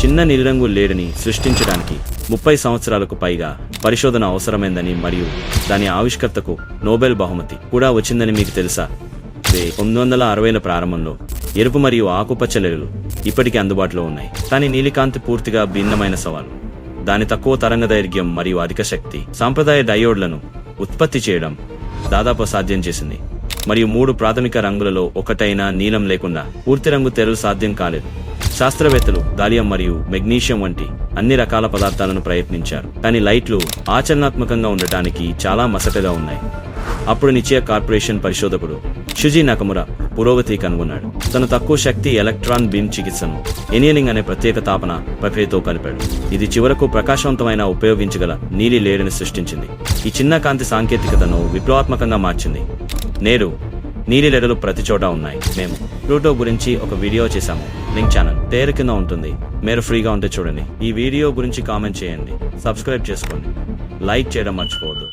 చిన్న నీలిరంగు లేడిని సృష్టించడానికి 30 సంవత్సరాలకు పైగా పరిశోధన అవసరమైందని మరియు దాని ఆవిష్కర్తకు నోబెల్ బహుమతి కూడా వచ్చిందని మీకు తెలుసా? 1960ల ప్రారంభంలో ఎరుపు మరియు ఆకుపచ్చ లేడులు ఇప్పటికీ అందుబాటులో ఉన్నాయి. కానీ నీలికాంతి పూర్తిగా భిన్నమైన సవాలు. దాని తక్కువ తరంగదైర్ఘ్యం మరియు అధిక శక్తి సాంప్రదాయ డయోడ్లను ఉత్పత్తి చేయడం దాదాపు సాధ్యం చేసింది. మరియు 3 ప్రాథమిక రంగులలో ఒకటైన నీలం లేకుండా పూర్తి రంగు తెరలు సాధ్యం కాలేదు. శాస్త్రవేత్తలు గాలియం మరియు మెగ్నీషియం వంటి అన్ని రకాల పదార్థాలను ప్రయత్నించారు, కానీ లైట్లు ఆచరణాత్మకంగా ఉండటానికి చాలా మసకగా ఉన్నాయి. అప్పుడు నిశ్చయ కార్పొరేషన్ పరిశోధకుడు షుజీ నకమురా పురోగతి కనుగొన్నాడు. తను తక్కువ శక్తి ఎలక్ట్రాన్ బీమ్ చికిత్సను ఎనియలింగ్ అనే ప్రత్యేక తాపన ప్రక్రియతో కలిపాడు. ఇది చివరకు ప్రకాశవంతమైన ఉపయోగించగల నీలి లేడిని సృష్టించింది. ఈ చిన్న కాంతి సాంకేతికతను విప్లవాత్మకంగా మార్చింది. నేడు నీలి లేడులు ప్రతి చోట ఉన్నాయి. మేము ప్లూటో గురించి ఒక వీడియో చేశాము. లింక్ ఛానల్ పేరు కింద ఉంటుంది. మీరు ఫ్రీగా ఉంటే చూడండి. ఈ వీడియో గురించి కామెంట్ చేయండి, సబ్స్క్రైబ్ చేసుకోండి, లైక్ చేయడం మర్చిపోవద్దు.